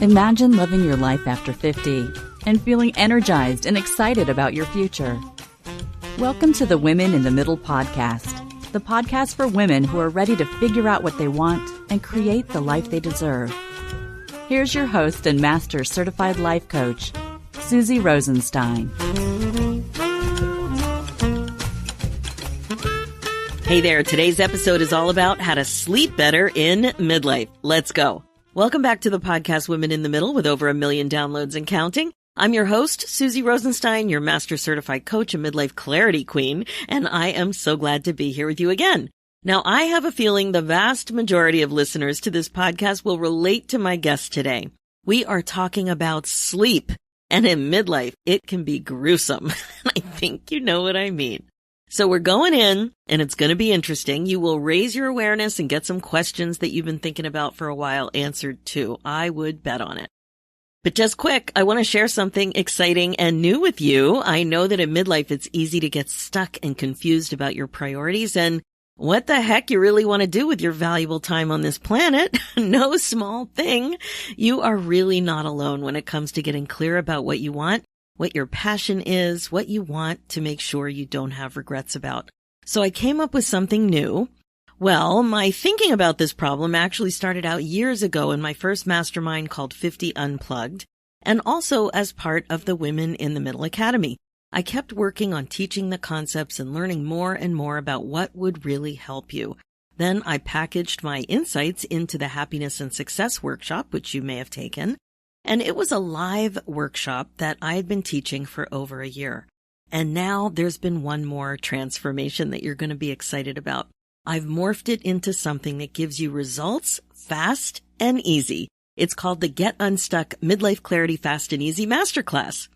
Imagine living your life after 50 and feeling energized and excited about your future. Welcome to the Women in the Middle podcast, the podcast for women who are ready to figure out what they want and create the life they deserve. Here's your host and master certified life coach, Susie Rosenstein. Hey there, today's episode is all about how to sleep better in midlife. Let's go. Welcome back to the podcast Women in the Middle with over 1 million downloads and counting. I'm your host, Susie Rosenstein, your master certified coach and midlife clarity queen, and I am so glad to be here with you again. Now, I have a feeling the vast majority of listeners to this podcast will relate to my guest today. We are talking about sleep, and in midlife, it can be gruesome. I think you know what I mean. So we're going in, and it's going to be interesting. You will raise your awareness and get some questions that you've been thinking about for a while answered too. I would bet on it. But just quick, I want to share something exciting and new with you. I know that in midlife, it's easy to get stuck and confused about your priorities and what the heck you really want to do with your valuable time on this planet. No small thing. You are really not alone when it comes to getting clear about what you want, what your passion is, what you want to make sure you don't have regrets about. So I came up with something new. Well, my thinking about this problem actually started out years ago in my first mastermind called 50 Unplugged, and also as part of the Women in the Middle Academy. I kept working on teaching the concepts and learning more and more about what would really help you. Then I packaged my insights into the Happiness and Success workshop, which you may have taken, and it was a live workshop that I had been teaching for over a year. And now there's been one more transformation that you're going to be excited about. I've morphed it into something that gives you results fast and easy. It's called the Get Unstuck Midlife Clarity Fast and Easy Masterclass.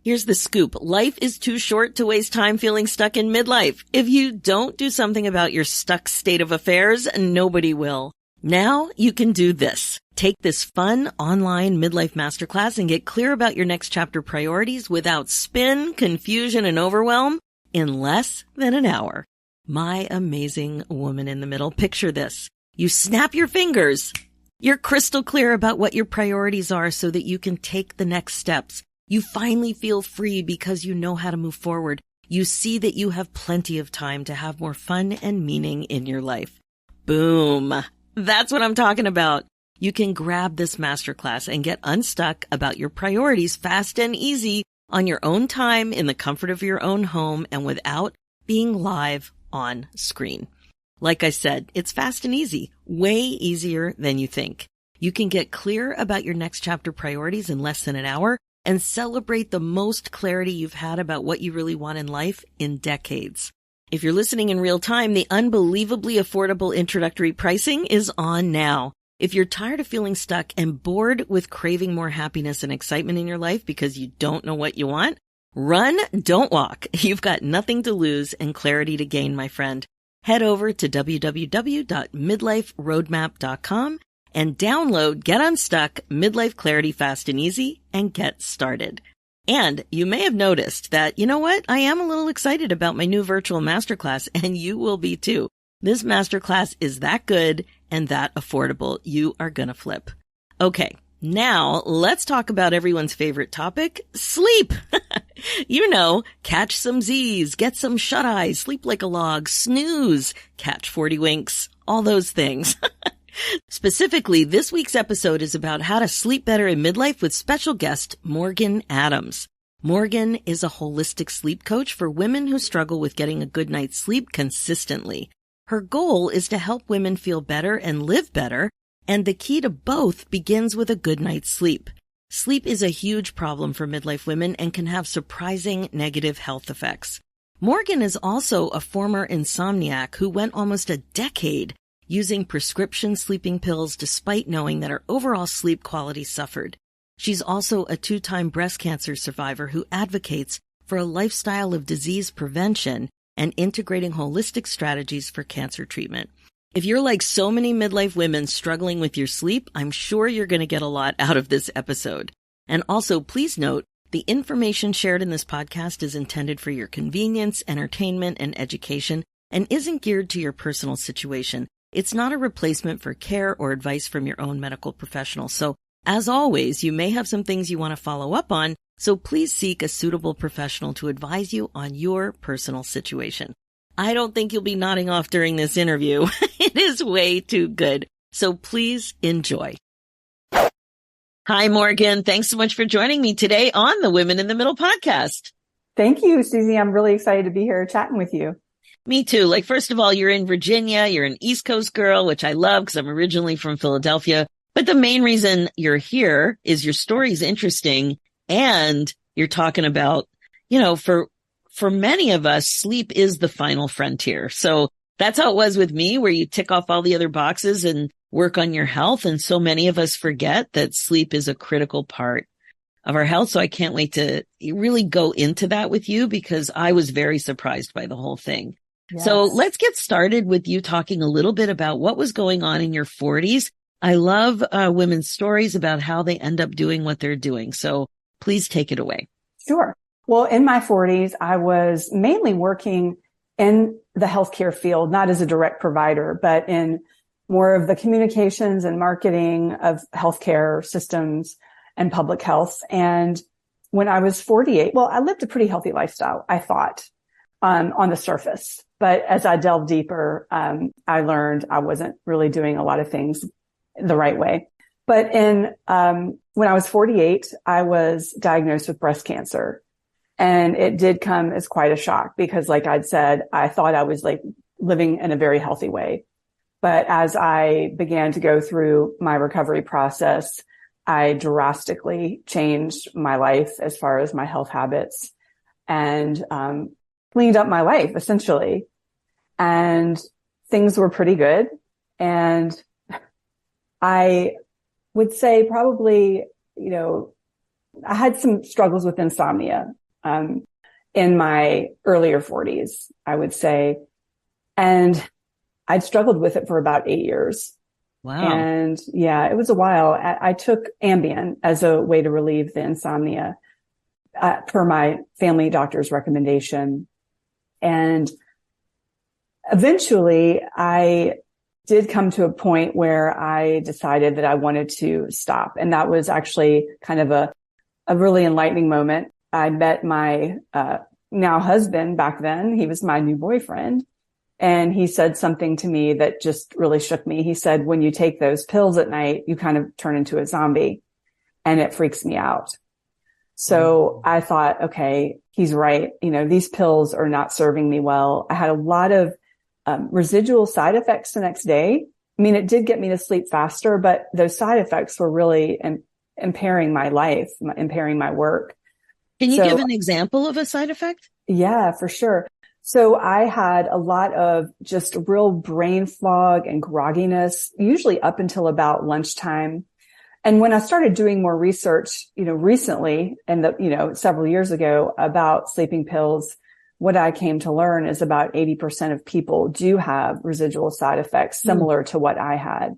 Here's the scoop. Life is too short to waste time feeling stuck in midlife. If you don't do something about your stuck state of affairs, nobody will. Now you can do this. Take this fun online midlife masterclass and get clear about your next chapter priorities without spin, confusion, and overwhelm in less than an hour. My amazing woman in the middle. Picture this. You snap your fingers. You're crystal clear about what your priorities are so that you can take the next steps. You finally feel free because you know how to move forward. You see that you have plenty of time to have more fun and meaning in your life. Boom. That's what I'm talking about. You can grab this masterclass and get unstuck about your priorities fast and easy on your own time in the comfort of your own home and without being live on screen. Like I said, it's fast and easy, way easier than you think. You can get clear about your next chapter priorities in less than an hour and celebrate the most clarity you've had about what you really want in life in decades. If you're listening in real time, the unbelievably affordable introductory pricing is on now. If you're tired of feeling stuck and bored with craving more happiness and excitement in your life because you don't know what you want, run, don't walk. You've got nothing to lose and clarity to gain, my friend. Head over to www.midliferoadmap.com and download Get Unstuck Midlife Clarity Fast and Easy and get started. And you may have noticed that, you know what? I am a little excited about my new virtual masterclass, and you will be too. This masterclass is that good and that affordable. You are gonna flip. Okay. Now, let's talk about everyone's favorite topic, sleep. You know, catch some Z's, get some shut-eyes, sleep like a log, snooze, catch 40 winks, all those things. Specifically, this week's episode is about how to sleep better in midlife with special guest Morgan Adams. Morgan is a holistic sleep coach for women who struggle with getting a good night's sleep consistently. Her goal is to help women feel better and live better, and the key to both begins with a good night's sleep. Sleep is a huge problem for midlife women and can have surprising negative health effects. Morgan is also a former insomniac who went almost a decade using prescription sleeping pills despite knowing that her overall sleep quality suffered. She's also a 2-time breast cancer survivor who advocates for a lifestyle of disease prevention and integrating holistic strategies for cancer treatment. If you're like so many midlife women struggling with your sleep, I'm sure you're going to get a lot out of this episode. And also, please note, the information shared in this podcast is intended for your convenience, entertainment, and education, and isn't geared to your personal situation. It's not a replacement for care or advice from your own medical professional. So as always, you may have some things you want to follow up on. So please seek a suitable professional to advise you on your personal situation. I don't think you'll be nodding off during this interview. It is way too good. So please enjoy. Hi, Morgan. Thanks so much for joining me today on the Women in the Middle podcast. Thank you, Susie. I'm really excited to be here chatting with you. Me too. Like, first of all, you're in Virginia. You're an East Coast girl, which I love because I'm originally from Philadelphia. But the main reason you're here is your story's interesting and you're talking about, for many of us, sleep is the final frontier. So that's how it was with me, where you tick off all the other boxes and work on your health. And so many of us forget that sleep is a critical part of our health. So I can't wait to really go into that with you because I was very surprised by the whole thing. Yes. So let's get started with you talking a little bit about what was going on in your 40s. I love women's stories about how they end up doing what they're doing. So please take it away. Sure. Well, in my 40s, I was mainly working in the healthcare field, not as a direct provider, but in more of the communications and marketing of healthcare systems and public health. And when I was 48, I lived a pretty healthy lifestyle, I thought, on the surface. But as I delved deeper, I learned I wasn't really doing a lot of things the right way. But when I was 48, I was diagnosed with breast cancer. And it did come as quite a shock because, like I'd said, I thought I was living in a very healthy way. But as I began to go through my recovery process, I drastically changed my life as far as my health habits and cleaned up my life, essentially. And things were pretty good. And I would say probably, I had some struggles with insomnia in my earlier 40s, I would say. And I'd struggled with it for about 8 years. Wow. And yeah, it was a while. I took Ambien as a way to relieve the insomnia per my family doctor's recommendation. And eventually I did come to a point where I decided that I wanted to stop. And that was actually kind of a really enlightening moment. I met my now husband back then. He was my new boyfriend. And he said something to me that just really shook me. He said, when you take those pills at night, you kind of turn into a zombie, and it freaks me out. So I thought, okay, he's right. These pills are not serving me well. I had a lot of residual side effects the next day. I mean, it did get me to sleep faster, but those side effects were really impairing my life, impairing my work. Can you give an example of a side effect? Yeah, for sure. So I had a lot of just real brain fog and grogginess, usually up until about lunchtime. And when I started doing more research, recently and several years ago about sleeping pills, what I came to learn is about 80% of people do have residual side effects similar to what I had.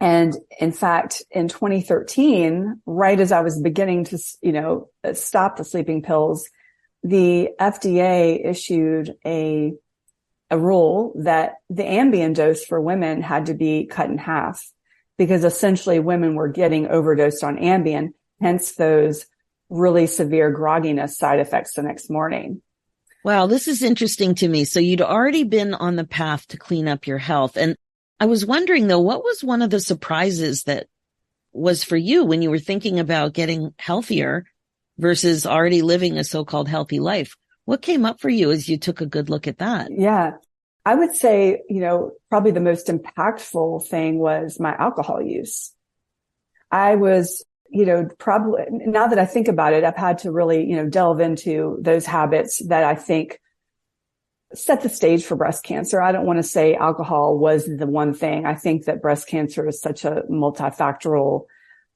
And in fact, in 2013, right as I was beginning to, stop the sleeping pills, the FDA issued a rule that the Ambien dose for women had to be cut in half because essentially women were getting overdosed on Ambien, hence those really severe grogginess side effects the next morning. Wow, this is interesting to me. So you'd already been on the path to clean up your health. And I was wondering, though, what was one of the surprises that was for you when you were thinking about getting healthier versus already living a so-called healthy life? What came up for you as you took a good look at that? Yeah, I would say, probably the most impactful thing was my alcohol use. I was, probably, now that I think about it, I've had to really, delve into those habits that I think set the stage for breast cancer. I don't want to say alcohol was the one thing. I think that breast cancer is such a multifactorial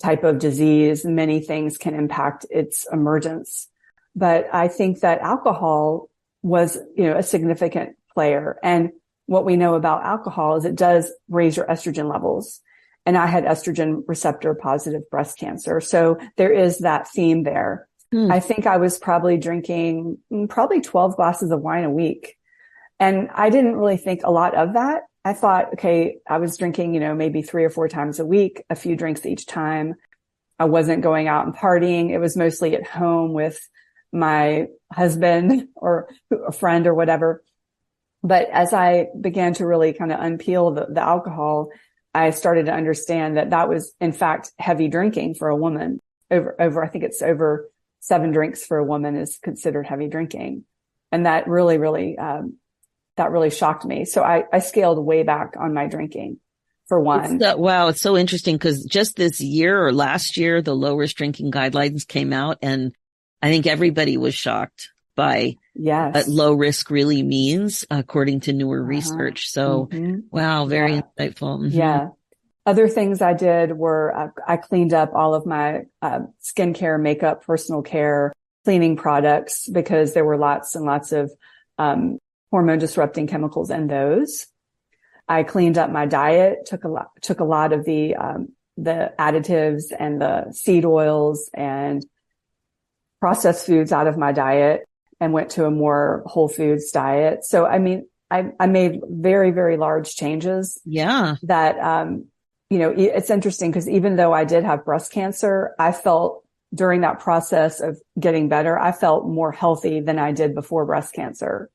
type of disease. Many things can impact its emergence. But I think that alcohol was, a significant player. And what we know about alcohol is it does raise your estrogen levels. And I had estrogen receptor positive breast cancer. So there is that theme there. I think I was probably drinking 12 glasses of wine a week. And I didn't really think a lot of that I thought, okay, I was drinking, maybe 3 or 4 times a week, a few drinks each time. I wasn't going out and partying. It was mostly at home with my husband or a friend or whatever. But as I began to really kind of unpeel the alcohol, I started to understand that was in fact heavy drinking for a woman. I think it's over 7 drinks for a woman is considered heavy drinking. And that really shocked me. So I scaled way back on my drinking for one. Wow. It's so interesting because just this year or last year, the low risk drinking guidelines came out, and I think everybody was shocked by what low risk really means according to newer research. So wow, very insightful. Mm-hmm. Yeah. Other things I did were I cleaned up all of my skincare, makeup, personal care, cleaning products because there were lots and lots of hormone disrupting chemicals in those. I cleaned up my diet, took a lot of the additives and the seed oils and processed foods out of my diet and went to a more whole foods diet. So, I mean, I made very, very large changes. Yeah. That, it's interesting because even though I did have breast cancer, I felt during that process of getting better, I felt more healthy than I did before breast cancer.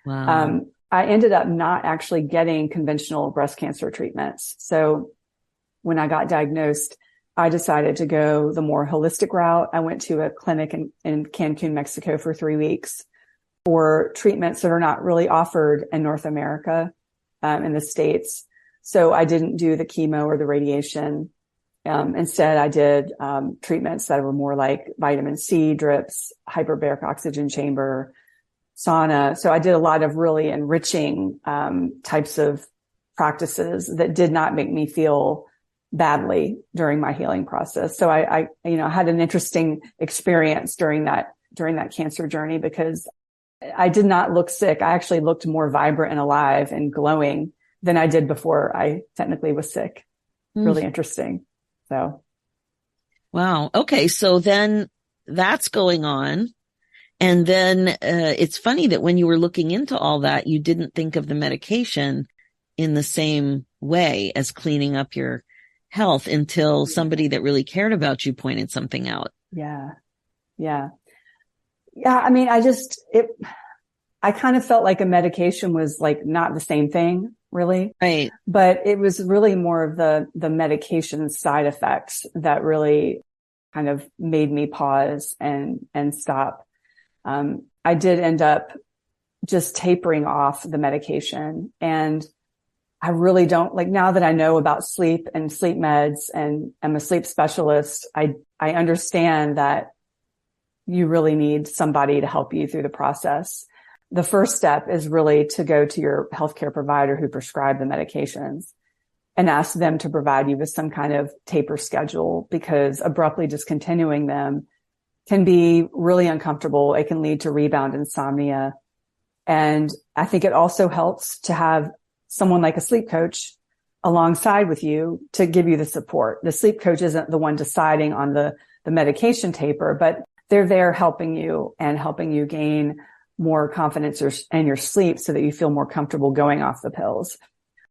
Wow. I ended up not actually getting conventional breast cancer treatments. So when I got diagnosed, I decided to go the more holistic route. I went to a clinic in Cancun, Mexico for 3 weeks for treatments that are not really offered in North America, in the States. So I didn't do the chemo or the radiation. Instead, I did treatments that were more like vitamin C drips, hyperbaric oxygen chamber, sauna. So I did a lot of really enriching types of practices that did not make me feel badly during my healing process. So I had an interesting experience during that cancer journey because I did not look sick. I actually looked more vibrant and alive and glowing than I did before I technically was sick. Really interesting. So. Wow. Okay. So then that's going on. And then it's funny that when you were looking into all that, you didn't think of the medication in the same way as cleaning up your health until somebody that really cared about you pointed something out. Yeah. I mean, I kind of felt like a medication was like not the same thing, really. Right. But it was really more of the medication side effects that really kind of made me pause and stop. I did end up just tapering off the medication, and I really don't like, now that I know about sleep and sleep meds and I'm a sleep specialist, I understand that you really need somebody to help you through the process. The first step is really to go to your healthcare provider who prescribed the medications and ask them to provide you with some kind of taper schedule, because abruptly discontinuing them can be really uncomfortable. It can lead to rebound insomnia. And I think it also helps to have someone like a sleep coach alongside with you to give you the support. The sleep coach isn't the one deciding on the medication taper, but they're there helping you and helping you gain more confidence in your sleep so that you feel more comfortable going off the pills.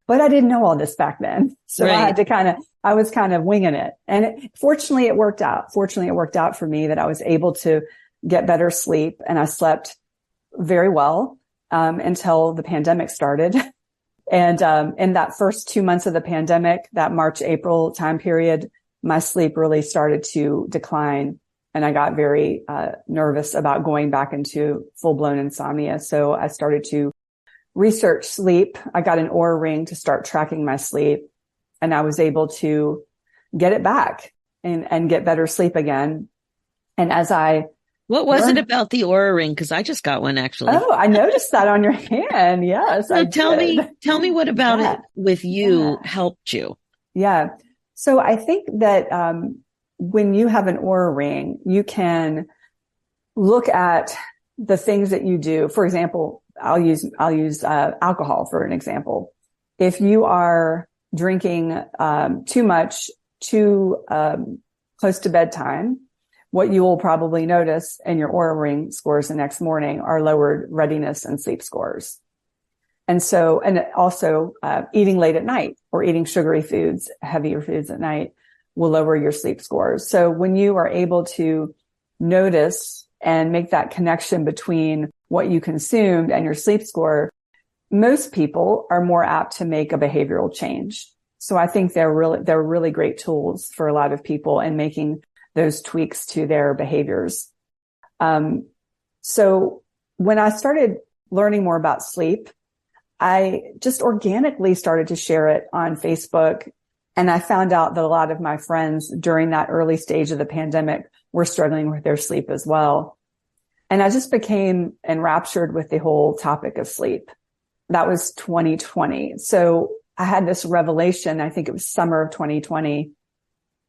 But I didn't know all this back then. So right. I was kind of winging it. And fortunately it worked out. Fortunately, it worked out for me that I was able to get better sleep, and I slept very well, until the pandemic started. And, in that first 2 months of the pandemic, that March, April time period, my sleep really started to decline. And I got very, nervous about going back into full blown insomnia. So I started to research sleep. I got an Oura Ring to start tracking my sleep, and I was able to get it back and get better sleep again. And what was it about the Oura Ring? Because I just got one actually. Oh, I noticed that on your hand. Yes. So tell me what about it with you helped you? Yeah. So I think that, when you have an Oura Ring, you can look at the things that you do. For example, I'll use alcohol for an example. If you are drinking too much, too close to bedtime, what you will probably notice in your Oura Ring scores the next morning are lowered readiness and sleep scores. And so, and also, eating late at night or eating sugary foods, heavier foods at night will lower your sleep scores. So when you are able to notice and make that connection between what you consumed and your sleep score, most people are more apt to make a behavioral change. So I think they're really great tools for a lot of people in making those tweaks to their behaviors. So when I started learning more about sleep, I just organically started to share it on Facebook. And I found out that a lot of my friends during that early stage of the pandemic were struggling with their sleep as well. And I just became enraptured with the whole topic of sleep. That was 2020. So I had this revelation, I think it was summer of 2020,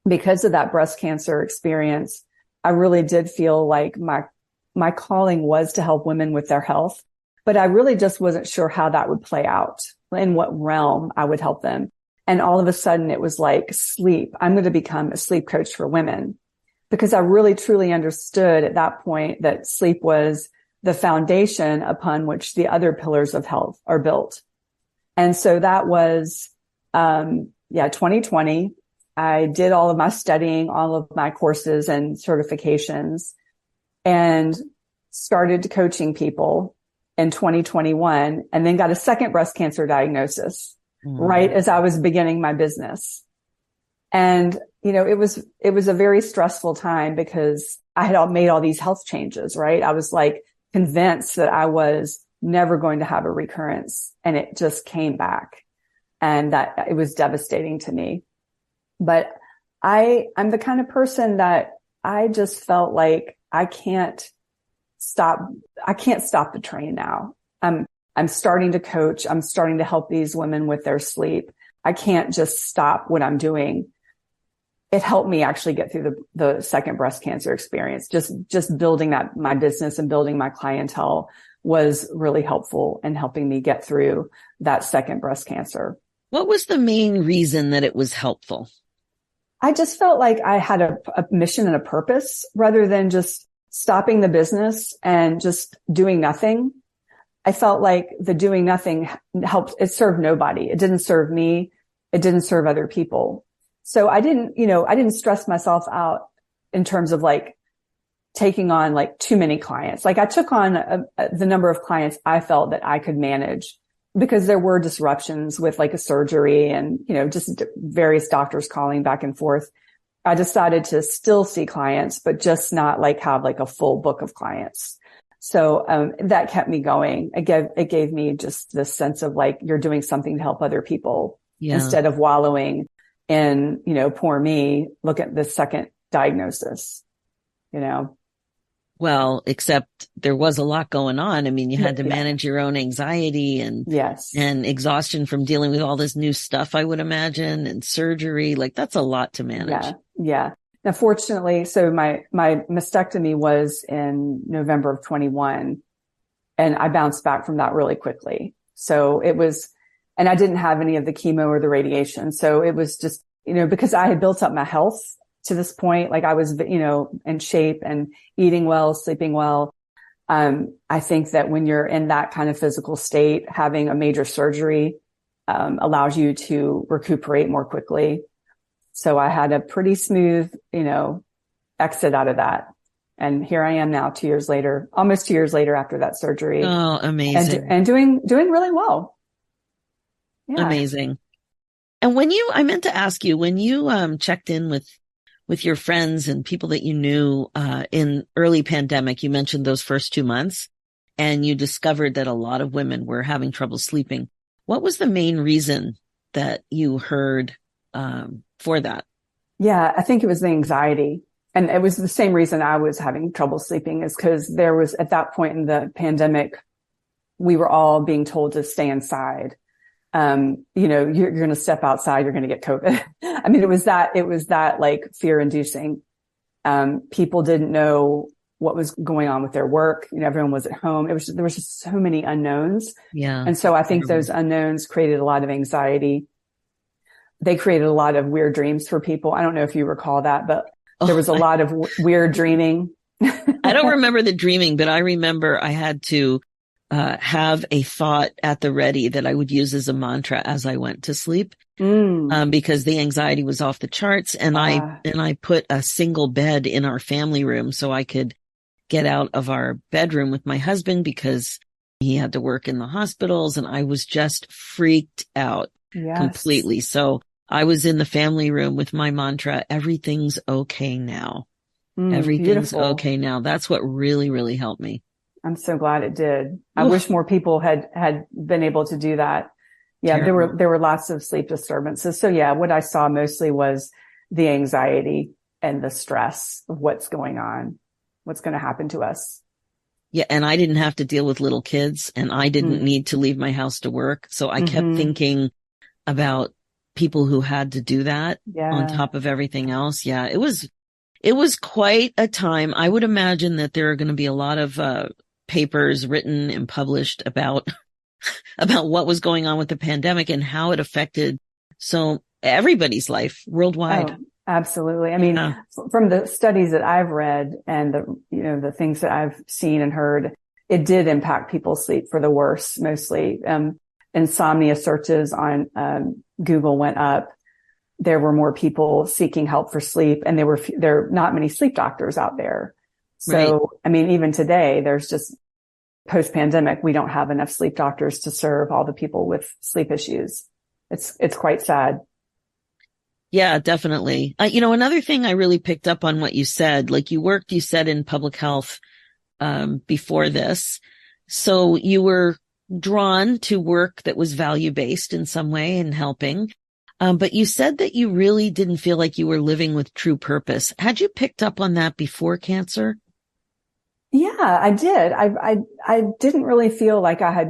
because of that breast cancer experience. I really did feel like my calling was to help women with their health, but I really just wasn't sure how that would play out, in what realm I would help them. And all of a sudden it was like sleep. I'm going to become a sleep coach for women, because I really truly understood at that point that sleep was the foundation upon which the other pillars of health are built. And so that was, 2020. I did all of my studying, all of my courses and certifications, and started coaching people in 2021, and then got a second breast cancer diagnosis right as I was beginning my business. And, it was a very stressful time because I had made all these health changes, right? I was like convinced that I was never going to have a recurrence, and it just came back, and that it was devastating to me. But I'm the kind of person that I just felt like I can't stop the train now. I'm starting to coach. I'm starting to help these women with their sleep. I can't just stop what I'm doing. It helped me actually get through the second breast cancer experience. Just building my business and building my clientele was really helpful in helping me get through that second breast cancer. What was the main reason that it was helpful? I just felt like I had a mission and a purpose rather than just stopping the business and just doing nothing. I felt like the doing nothing helped. It served nobody. It didn't serve me. It didn't serve other people. So I didn't stress myself out in terms of like taking on like too many clients. Like I took on the number of clients I felt that I could manage, because there were disruptions with like a surgery and, just various doctors calling back and forth. I decided to still see clients, but just not like have like a full book of clients. So, that kept me going. It gave me just this sense of like, you're doing something to help other people instead of wallowing in, poor me, look at the second diagnosis, Well, except there was a lot going on. I mean, you had to manage your own anxiety and exhaustion from dealing with all this new stuff, I would imagine, and surgery. Like that's a lot to manage. Yeah. Now, fortunately, so my mastectomy was in November of 21, and I bounced back from that really quickly. So it was, and I didn't have any of the chemo or the radiation. So it was just, because I had built up my health to this point, like I was, in shape and eating well, sleeping well. I think that when you're in that kind of physical state, having a major surgery, allows you to recuperate more quickly. So I had a pretty smooth, exit out of that. And here I am now 2 years later, almost 2 years later after that surgery. Oh, amazing. And doing really well. Yeah. Amazing. And I meant to ask you, when you, checked in with your friends and people that you knew, in early pandemic, you mentioned those first 2 months, and you discovered that a lot of women were having trouble sleeping. What was the main reason that you heard, for that? Yeah, I think it was the anxiety. And it was the same reason I was having trouble sleeping, is because there was, at that point in the pandemic, we were all being told to stay inside. You're going to step outside, you're going to get COVID. I mean, it was that like fear inducing. People didn't know what was going on with their work. Everyone was at home. There was just so many unknowns. Yeah. And so I think those unknowns created a lot of anxiety. They created a lot of weird dreams for people. I don't know if you recall that, but there was a lot of weird dreaming. I don't remember the dreaming, but I remember I had to have a thought at the ready that I would use as a mantra as I went to sleep. Because the anxiety was off the charts, and I put a single bed in our family room so I could get out of our bedroom with my husband because he had to work in the hospitals, and I was just freaked out completely. So I was in the family room with my mantra, everything's okay now. Everything's Beautiful. okay now. That's what really, really helped me. I'm so glad it did. I wish more people had been able to do that. Yeah, Terrible. there were lots of sleep disturbances. So yeah, what I saw mostly was the anxiety and the stress of what's going on, what's going to happen to us. Yeah. And I didn't have to deal with little kids, and I didn't need to leave my house to work. So I kept thinking about people who had to do that on top of everything else. Yeah. It was quite a time. I would imagine that there are going to be a lot of, papers written and published about what was going on with the pandemic and how it affected everybody's life worldwide. Oh, absolutely. I mean, from the studies that I've read and the things that I've seen and heard, it did impact people's sleep for the worse, mostly. Insomnia searches on Google went up. There were more people seeking help for sleep, and there are not many sleep doctors out there. So, right. I mean, even today, there's just post-pandemic, we don't have enough sleep doctors to serve all the people with sleep issues. It's quite sad. Yeah, definitely. Another thing I really picked up on what you said, like you said in public health, before this. So you were drawn to work that was value-based in some way and helping. But you said that you really didn't feel like you were living with true purpose. Had you picked up on that before cancer? Yeah, I did. I didn't really feel like I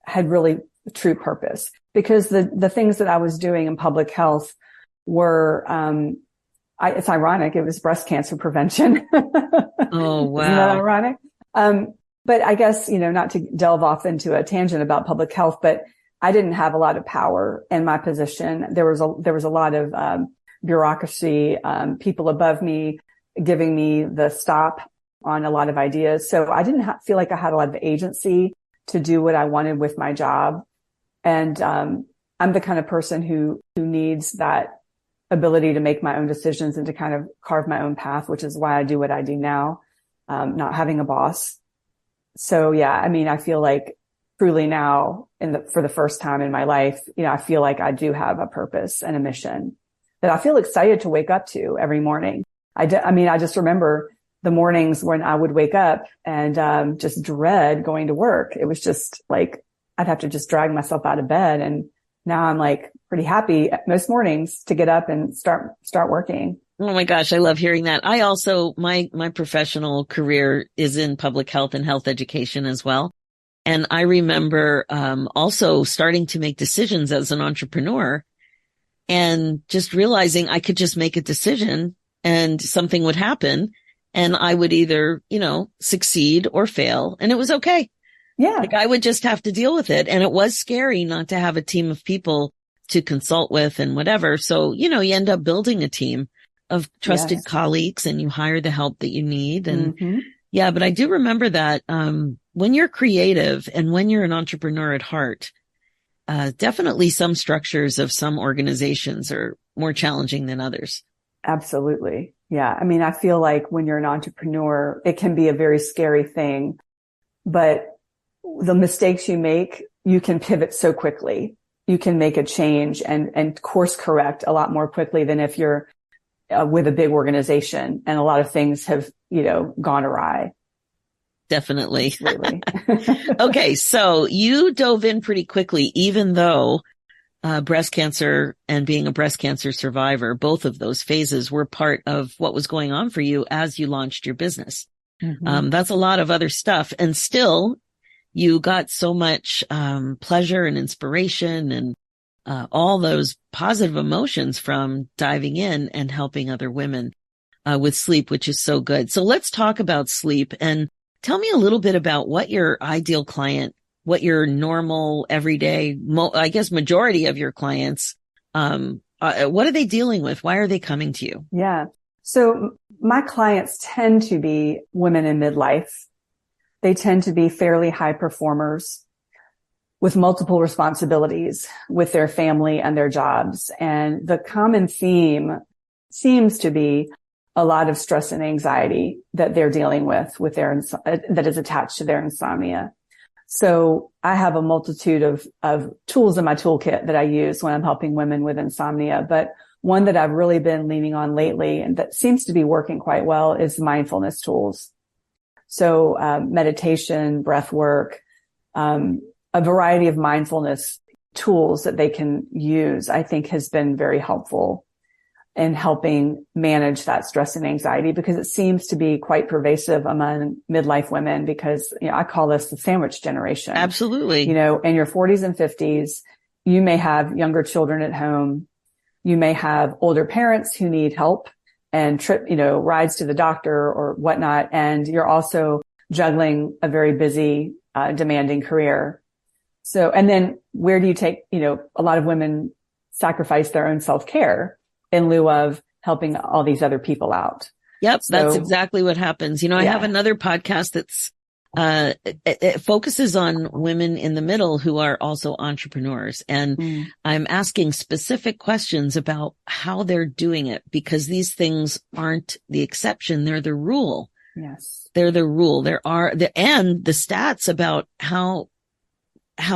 had really true purpose, because the things that I was doing in public health were, it's ironic. It was breast cancer prevention. Oh, wow. Isn't that ironic? But I guess, not to delve off into a tangent about public health, but I didn't have a lot of power in my position. There was a lot of, bureaucracy, people above me giving me the stop on a lot of ideas. So I didn't feel like I had a lot of agency to do what I wanted with my job. And, I'm the kind of person who needs that ability to make my own decisions and to kind of carve my own path, which is why I do what I do now, not having a boss. So yeah, I mean, I feel like truly now for the first time in my life, I feel like I do have a purpose and a mission that I feel excited to wake up to every morning. I just remember the mornings when I would wake up and, just dread going to work. It was just like, I'd have to just drag myself out of bed. And now I'm like pretty happy most mornings to get up and start working. Oh my gosh. I love hearing that. I also, my professional career is in public health and health education as well. And I remember, also starting to make decisions as an entrepreneur and just realizing I could just make a decision and something would happen and I would either, succeed or fail, and it was okay. Yeah. Like I would just have to deal with it. And it was scary not to have a team of people to consult with and whatever. So, you end up building a team of trusted colleagues and you hire the help that you need. And yeah, but I do remember that, when you're creative and when you're an entrepreneur at heart, definitely some structures of some organizations are more challenging than others. Absolutely. Yeah. I mean, I feel like when you're an entrepreneur, it can be a very scary thing, but the mistakes you make, you can pivot so quickly. You can make a change and course correct a lot more quickly than if you're with a big organization and a lot of things have, gone awry. Definitely. Absolutely. Okay. So you dove in pretty quickly, even though breast cancer and being a breast cancer survivor, both of those phases were part of what was going on for you as you launched your business. That's a lot of other stuff. And still you got so much, pleasure and inspiration and, all those positive emotions from diving in and helping other women, with sleep, which is so good. So let's talk about sleep and tell me a little bit about what your ideal client, what your normal everyday, I guess majority of your clients, what are they dealing with? Why are they coming to you? Yeah. So my clients tend to be women in midlife. they tend to be fairly high performers with multiple responsibilities with their family and their jobs. And the common theme seems to be a lot of stress and anxiety that they're dealing with that is attached to their insomnia. So I have a multitude of tools in my toolkit that I use when I'm helping women with insomnia. But one that I've really been leaning on lately and that seems to be working quite well is mindfulness tools. So, meditation, breath work, a variety of mindfulness tools that they can use, I think has been very helpful in helping manage that stress and anxiety, because it seems to be quite pervasive among midlife women, because, I call this the sandwich generation. Absolutely. In your 40s and 50s, you may have younger children at home. You may have older parents who need help and rides to the doctor or whatnot. And you're also juggling a very busy, demanding career. So, and then where do you take, a lot of women sacrifice their own self-care in lieu of helping all these other people out. Yep. That's exactly what happens. I have another podcast that's, it focuses on women in the middle who are also entrepreneurs. And I'm asking specific questions about how they're doing it, because these things aren't the exception. They're the rule. Yes. They're the rule. And the stats about how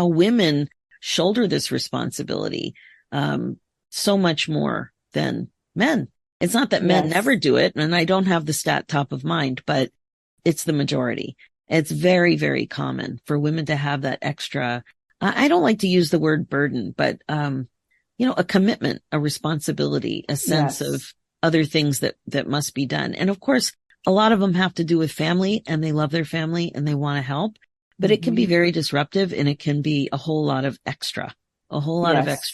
women shoulder this responsibility, so much more than men. It's not that men never do it, and I don't have the stat top of mind, but it's the majority. It's very, very common for women to have that extra, I don't like to use the word burden, but, a commitment, a responsibility, a sense of other things that must be done. And of course, a lot of them have to do with family, and they love their family and they want to help, but it can be very disruptive, and it can be a whole lot of extra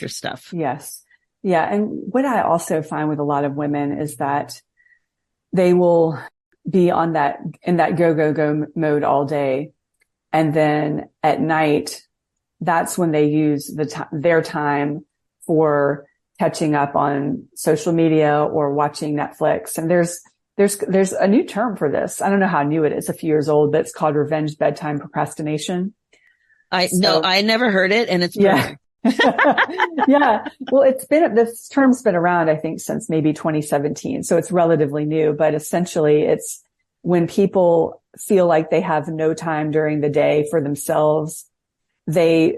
stuff. Yes. Yeah. And what I also find with a lot of women is that they will be in that go mode all day. And then at night, that's when they use their time for catching up on social media or watching Netflix. And there's a new term for this. I don't know how new it is, a few years old, but it's called revenge bedtime procrastination. I never heard it, and it's perfect. Yeah. Well, this term's been around, I think, since maybe 2017. So it's relatively new, but essentially it's when people feel like they have no time during the day for themselves, they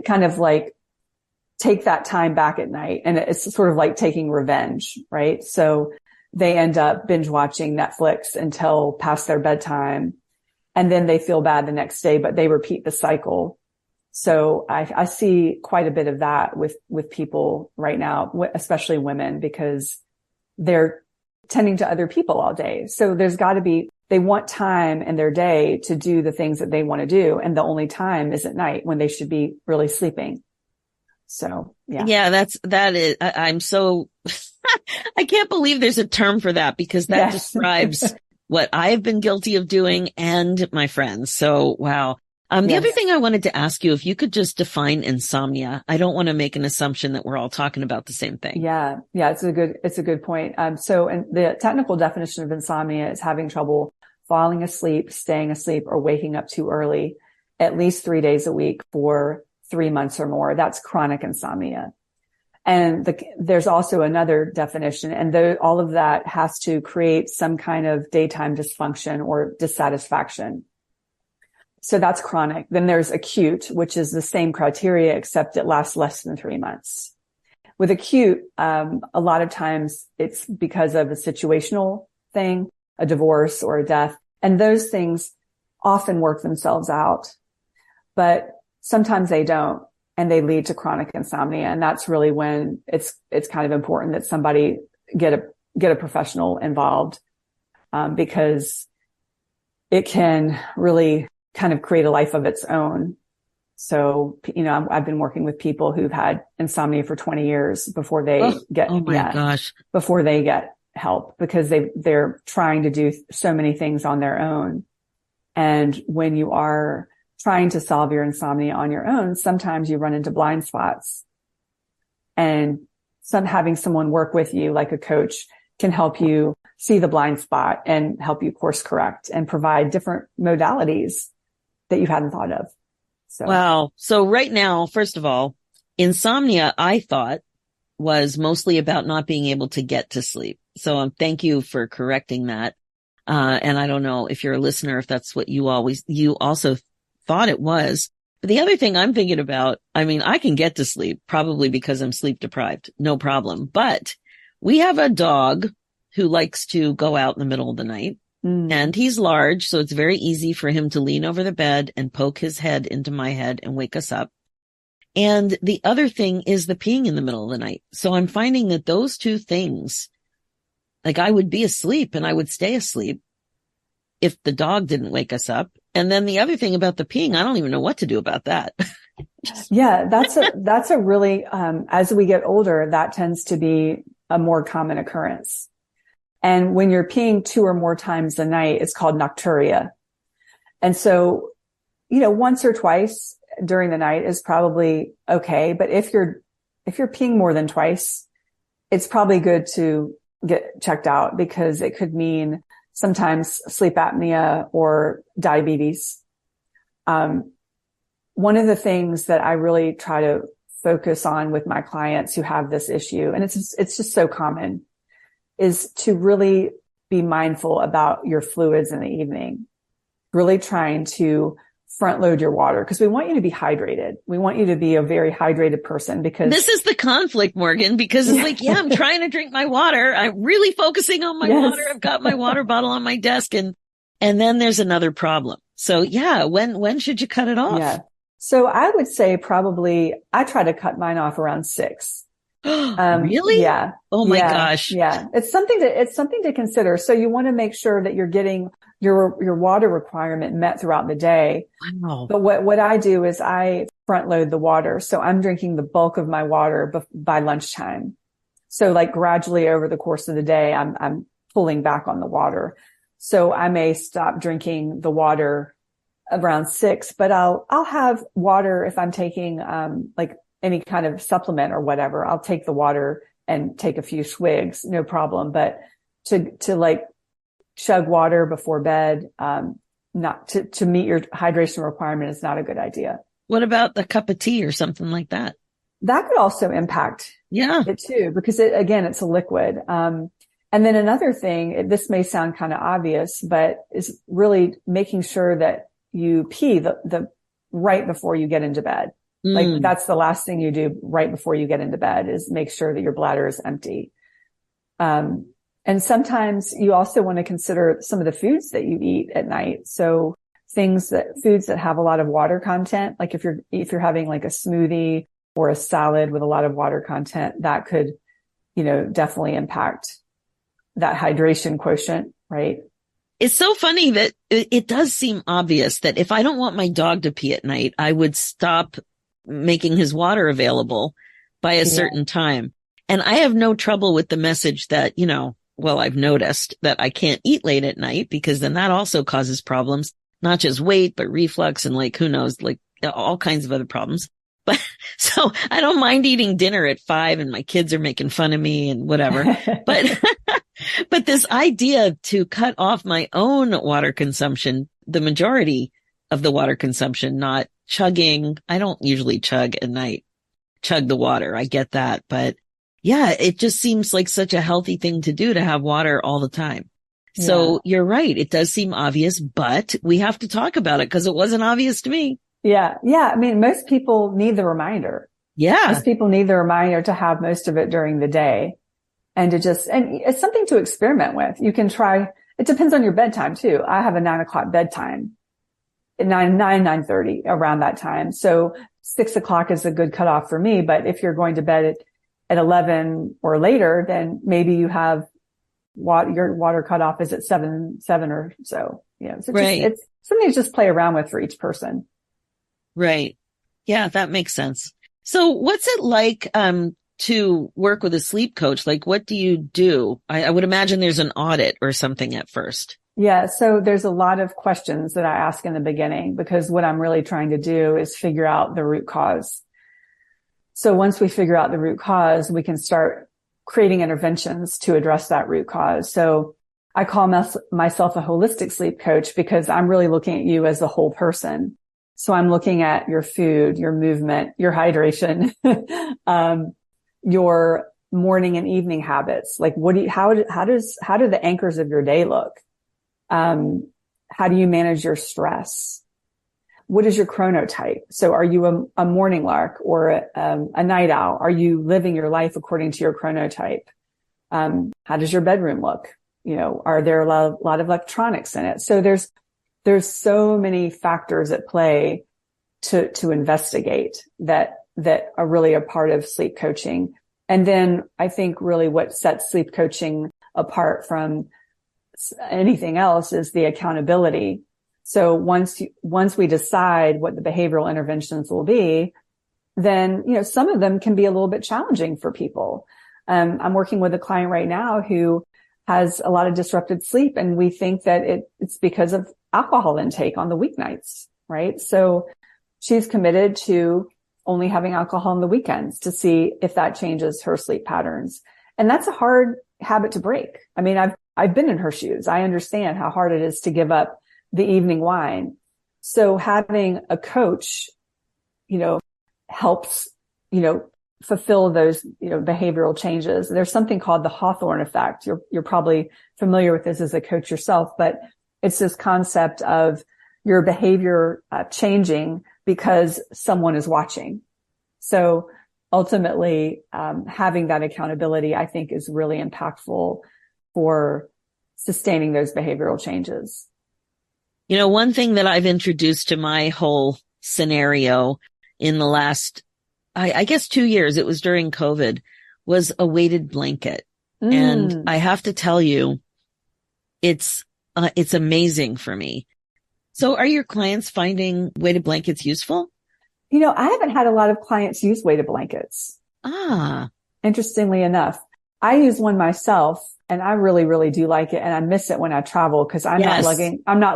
kind of like take that time back at night. And it's sort of like taking revenge, right? So they end up binge watching Netflix until past their bedtime, and then they feel bad the next day, but they repeat the cycle. So I see quite a bit of that with people right now, especially women, because they're tending to other people all day. So they want time in their day to do the things that they want to do. And the only time is at night when they should be really sleeping. So, yeah. Yeah, I'm so, I can't believe there's a term for that, because that describes what I've been guilty of doing and my friends. So, wow. The other thing I wanted to ask you, if you could just define insomnia. I don't want to make an assumption that we're all talking about the same thing. Yeah. Yeah. It's a good point. And the technical definition of insomnia is having trouble falling asleep, staying asleep, or waking up too early, at least 3 days a week for 3 months or more. That's chronic insomnia. And there's also another definition, and all of that has to create some kind of daytime dysfunction or dissatisfaction. So that's chronic. Then there's acute, which is the same criteria, except it lasts less than 3 months. With acute, a lot of times it's because of a situational thing, a divorce or a death. And those things often work themselves out, but sometimes they don't, and they lead to chronic insomnia. And that's really when it's kind of important that somebody get a professional involved, because it can really kind of create a life of its own. So, I've been working with people who've had insomnia for 20 years before they before they get help, because they're trying to do so many things on their own. And when you are trying to solve your insomnia on your own, sometimes you run into blind spots, and having someone work with you, like a coach, can help you see the blind spot and help you course correct and provide different modalities that you hadn't thought of. So. Wow. So right now, first of all, insomnia, I thought, was mostly about not being able to get to sleep. So thank you for correcting that. And I don't know if you're a listener, if that's what you also thought it was. But the other thing I'm thinking about, I mean, I can get to sleep probably because I'm sleep deprived. No problem. But we have a dog who likes to go out in the middle of the night. And he's large, so it's very easy for him to lean over the bed and poke his head into my head and wake us up. And the other thing is the peeing in the middle of the night. So I'm finding that those two things, like I would be asleep and I would stay asleep if the dog didn't wake us up. And then the other thing about the peeing, I don't even know what to do about that. Yeah, that's a really, as we get older, that tends to be a more common occurrence. And when you're peeing 2 or more times a night, it's called nocturia. And so, once or twice during the night is probably okay. But if you're peeing more than twice, it's probably good to get checked out because it could mean sometimes sleep apnea or diabetes. One of the things that I really try to focus on with my clients who have this issue, and it's just so common, is to really be mindful about your fluids in the evening, really trying to front load your water because we want you to be hydrated. We want you to be a very hydrated person because this is the conflict, Morgan, because it's like, I'm trying to drink my water. I'm really focusing on my water. I've got my water bottle on my desk and then there's another problem. So when should you cut it off? Yeah. So I would say probably I try to cut mine off around 6. Really? Yeah. Oh my gosh. Yeah. It's something to consider. So you want to make sure that you're getting your water requirement met throughout the day. Wow. But what I do is I front load the water. So I'm drinking the bulk of my water by lunchtime. So like gradually over the course of the day, I'm pulling back on the water. So I may stop drinking the water around 6, but I'll have water if I'm taking, like any kind of supplement or whatever. I'll take the water and take a few swigs, no problem. But to like chug water before bed, not to meet your hydration requirement is not a good idea. What about a cup of tea or something like that? That could also impact it too, because it's a liquid. And then another thing, this may sound kind of obvious, but is really making sure that you pee the right before you get into bed. Like that's the last thing you do right before you get into bed is make sure that your bladder is empty. And sometimes you also want to consider some of the foods that you eat at night. So foods that have a lot of water content, like if you're having like a smoothie or a salad with a lot of water content, that could, definitely impact that hydration quotient, right? It's so funny that it does seem obvious that if I don't want my dog to pee at night, I would stop making his water available by a certain time. And I have no trouble with the message that, I've noticed that I can't eat late at night because then that also causes problems, not just weight, but reflux and like, who knows, like all kinds of other problems. But so I don't mind eating dinner at 5 and my kids are making fun of me and whatever. But this idea to cut off my own water consumption, the majority of the water consumption, not chugging. I don't usually chug at night, chug the water. I get that. But yeah, it just seems like such a healthy thing to do to have water all the time. So you're right. It does seem obvious, but we have to talk about it because it wasn't obvious to me. Yeah. Yeah. I mean, most people need the reminder. Yeah. Most people need the reminder to have most of it during the day and and it's something to experiment with. You can try, it depends on your bedtime too. I have a 9 o'clock bedtime at 9:30 around that time. So 6 o'clock is a good cutoff for me. But if you're going to bed at 11 or later, then maybe you have your water cutoff is at 7 or so. So it's something to just play around with for each person. Right. Yeah, that makes sense. So what's it like, to work with a sleep coach? Like, what do you do? I would imagine there's an audit or something at first. Yeah. So there's a lot of questions that I ask in the beginning because what I'm really trying to do is figure out the root cause. So once we figure out the root cause, we can start creating interventions to address that root cause. So I call myself a holistic sleep coach because I'm really looking at you as a whole person. So I'm looking at your food, your movement, your hydration, your morning and evening habits. Like how do the anchors of your day look? How do you manage your stress? What is your chronotype? So are you a morning lark or a night owl? Are you living your life according to your chronotype? How does your bedroom look? Are there a lot of electronics in it? So there's so many factors at play to investigate that are really a part of sleep coaching. And then I think really what sets sleep coaching apart from anything else is the accountability. So once we decide what the behavioral interventions will be, then, some of them can be a little bit challenging for people. I'm working with a client right now who has a lot of disrupted sleep, and we think that it's because of alcohol intake on the weeknights, right? So she's committed to only having alcohol on the weekends to see if that changes her sleep patterns. And that's a hard habit to break. I mean, I've been in her shoes. I understand how hard it is to give up the evening wine. So having a coach, helps, fulfill those, behavioral changes. There's something called the Hawthorne effect. You're probably familiar with this as a coach yourself, but it's this concept of your behavior changing because someone is watching. So ultimately, having that accountability, I think, is really impactful for sustaining those behavioral changes. One thing that I've introduced to my whole scenario in the last, I guess 2 years, it was during COVID, was a weighted blanket. And I have to tell you, it's amazing for me. So are your clients finding weighted blankets useful? I haven't had a lot of clients use weighted blankets. Interestingly enough, I use one myself and I really, really do like it. And I miss it when I travel because I'm not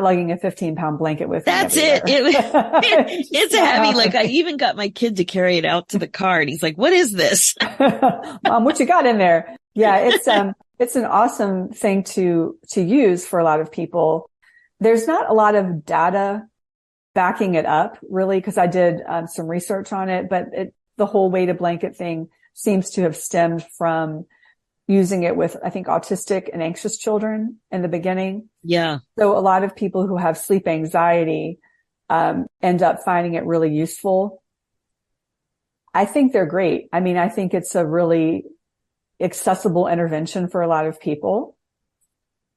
lugging a 15-pound blanket with me. That's everywhere. It's heavy. Like I even got my kid to carry it out to the car and he's like, what is this? Mom, what you got in there? Yeah, it's an awesome thing to use for a lot of people. There's not a lot of data backing it up really, because I did some research on it, but the whole weighted blanket thing seems to have stemmed from using it with, I think, autistic and anxious children in the beginning. Yeah. So a lot of people who have sleep anxiety end up finding it really useful. I think they're great. I mean, I think it's a really accessible intervention for a lot of people.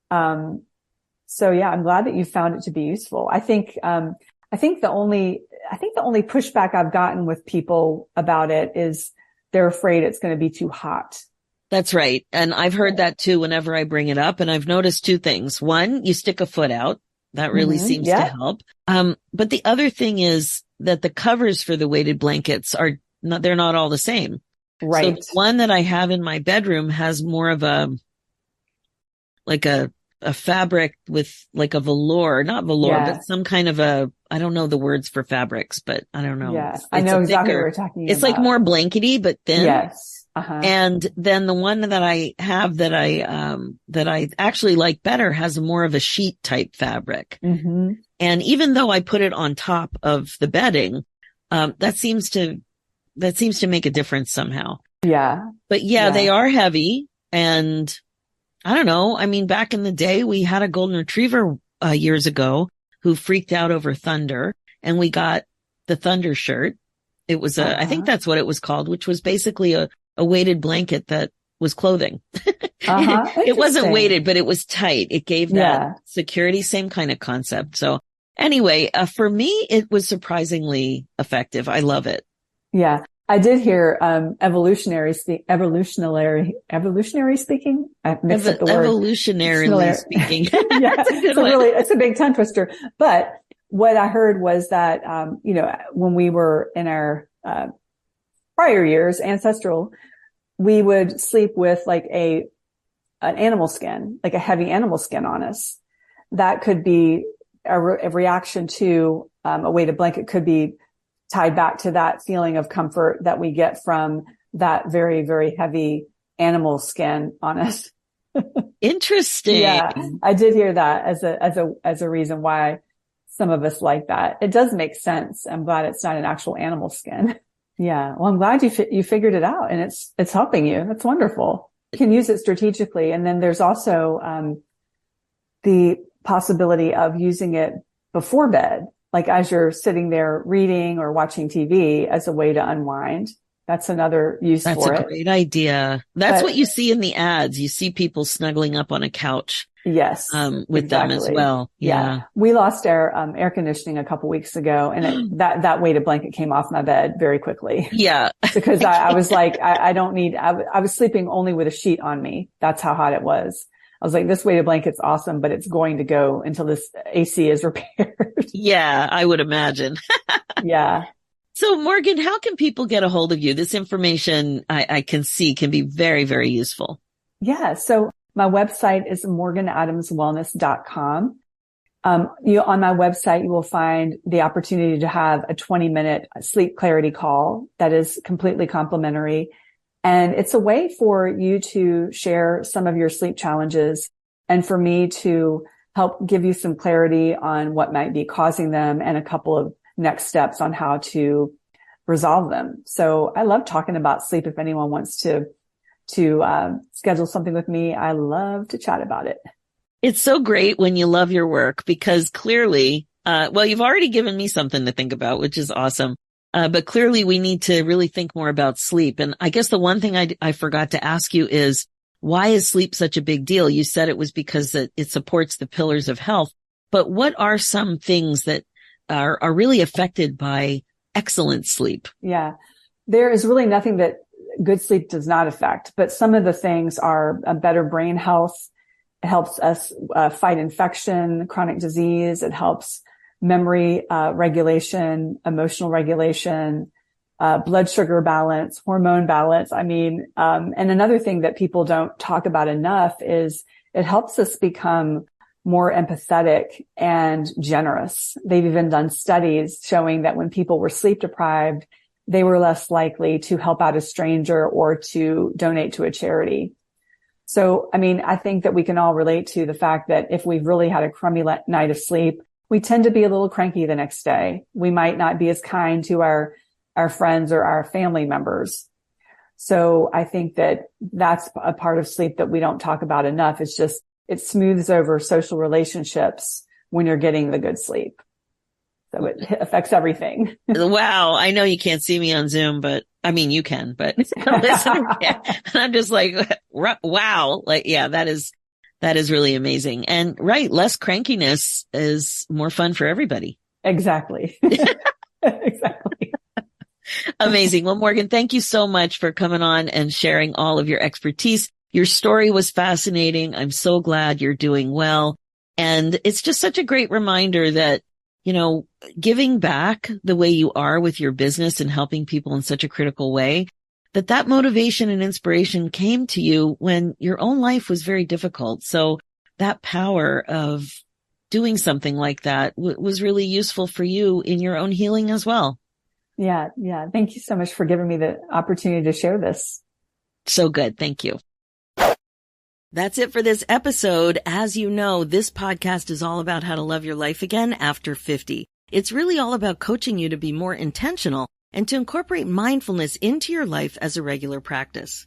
So yeah, I'm glad that you found it to be useful. I think the only pushback I've gotten with people about it is they're afraid it's going to be too hot. That's right. And I've heard that too whenever I bring it up. And I've noticed two things. One, you stick a foot out. That really seems to help. But the other thing is that the covers for the weighted blankets they're not all the same. Right. So the one that I have in my bedroom has more of a fabric with like a velour, not velour, but some kind of I don't know the words for fabrics, but I don't know. Yeah. I know exactly what you're talking about. It's like more blankety, but thin. Yes. Uh-huh. And then the one that I have that I actually like better has more of a sheet type fabric. Mm-hmm. And even though I put it on top of the bedding, that seems to make a difference somehow. Yeah. But yeah, they are heavy. And I don't know. I mean, back in the day, we had a golden retriever years ago who freaked out over thunder, and we got the thunder shirt. It was I think that's what it was called, which was basically a weighted blanket that was clothing. It wasn't weighted, but it was tight. It gave that security, same kind of concept. So anyway, for me, it was surprisingly effective. I love it. Yeah. I did hear, evolutionary speaking. I mixed up the word. Evolutionarily speaking. Yeah. It's a big tongue twister. But what I heard was that, when we were in our, prior years, ancestral, we would sleep with like an animal skin, like a heavy animal skin on us. That could be a reaction to, a weighted blanket could be tied back to that feeling of comfort that we get from that very, very heavy animal skin on us. Interesting. Yeah, I did hear that as a reason why some of us like that. It does make sense. I'm glad it's not an actual animal skin. Yeah. Well, I'm glad you figured it out and it's helping you. That's wonderful. You can use it strategically. And then there's also, the possibility of using it before bed, like as you're sitting there reading or watching TV as a way to unwind. That's another use for it. That's a great idea. That's what you see in the ads. You see people snuggling up on a couch. Yes. With them as well. Yeah. We lost our air conditioning a couple weeks ago and that weighted blanket came off my bed very quickly. Yeah. Because I was like, I don't need, I was sleeping only with a sheet on me. That's how hot it was. I was like, this weighted blanket's awesome, but it's going to go until this AC is repaired. Yeah, I would imagine. Yeah. So Morgan, how can people get a hold of you? This information I can see can be very, very useful. Yeah. So my website is morganadamswellness.com. On my website, you will find the opportunity to have a 20-minute sleep clarity call that is completely complimentary. And it's a way for you to share some of your sleep challenges and for me to help give you some clarity on what might be causing them and a couple of next steps on how to resolve them. So I love talking about sleep. If anyone wants to schedule something with me, I love to chat about it. It's so great when you love your work because clearly, you've already given me something to think about, which is awesome. But clearly we need to really think more about sleep. And I guess the one thing I forgot to ask you is, why is sleep such a big deal? You said it was because it supports the pillars of health, but what are some things that are really affected by excellent sleep? Yeah, there is really nothing that good sleep does not affect, but some of the things are a better brain health. It helps us fight infection, chronic disease. It helps memory regulation, emotional regulation, blood sugar balance, hormone balance. I mean, and another thing that people don't talk about enough is it helps us become more empathetic and generous. They've even done studies showing that when people were sleep deprived, they were less likely to help out a stranger or to donate to a charity. So, I mean, I think that we can all relate to the fact that if we've really had a crummy night of sleep, we tend to be a little cranky the next day. We might not be as kind to our friends or our family members. So I think that that's a part of sleep that we don't talk about enough. It's just, it smooths over social relationships when you're getting the good sleep. So it affects everything. Wow. I know you can't see me on Zoom, but I mean, you can, but listen, and I'm just like, wow. Like, yeah, that is really amazing. And right. Less crankiness is more fun for everybody. Exactly. Exactly. Amazing. Well, Morgan, thank you so much for coming on and sharing all of your expertise. Your story was fascinating. I'm so glad you're doing well. And it's just such a great reminder that, you know, giving back the way you are with your business and helping people in such a critical way, that motivation and inspiration came to you when your own life was very difficult. So that power of doing something like that was really useful for you in your own healing as well. Yeah. Yeah. Thank you so much for giving me the opportunity to share this. So good. Thank you. That's it for this episode. As you know, this podcast is all about how to love your life again after 50. It's really all about coaching you to be more intentional and to incorporate mindfulness into your life as a regular practice.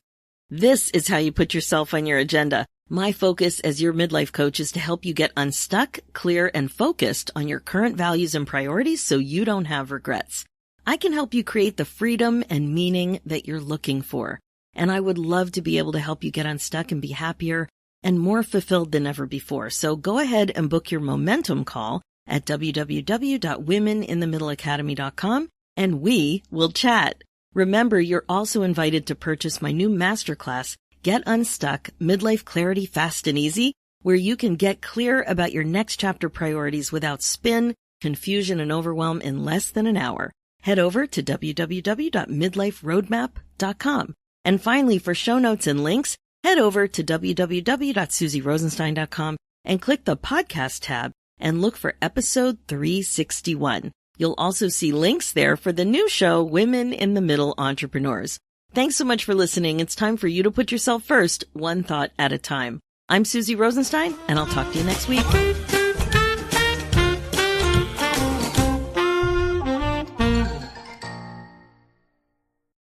This is how you put yourself on your agenda. My focus as your midlife coach is to help you get unstuck, clear, and focused on your current values and priorities so you don't have regrets. I can help you create the freedom and meaning that you're looking for. And I would love to be able to help you get unstuck and be happier and more fulfilled than ever before. So go ahead and book your momentum call at www.womeninthemiddleacademy.com and we will chat. Remember, you're also invited to purchase my new masterclass, Get Unstuck, Midlife Clarity Fast and Easy, where you can get clear about your next chapter priorities without spin, confusion, and overwhelm in less than an hour. Head over to www.midliferoadmap.com. And finally, for show notes and links, head over to www.susierosenstein.com and click the podcast tab and look for episode 361. You'll also see links there for the new show, Women in the Middle Entrepreneurs. Thanks so much for listening. It's time for you to put yourself first, one thought at a time. I'm Susie Rosenstein, and I'll talk to you next week.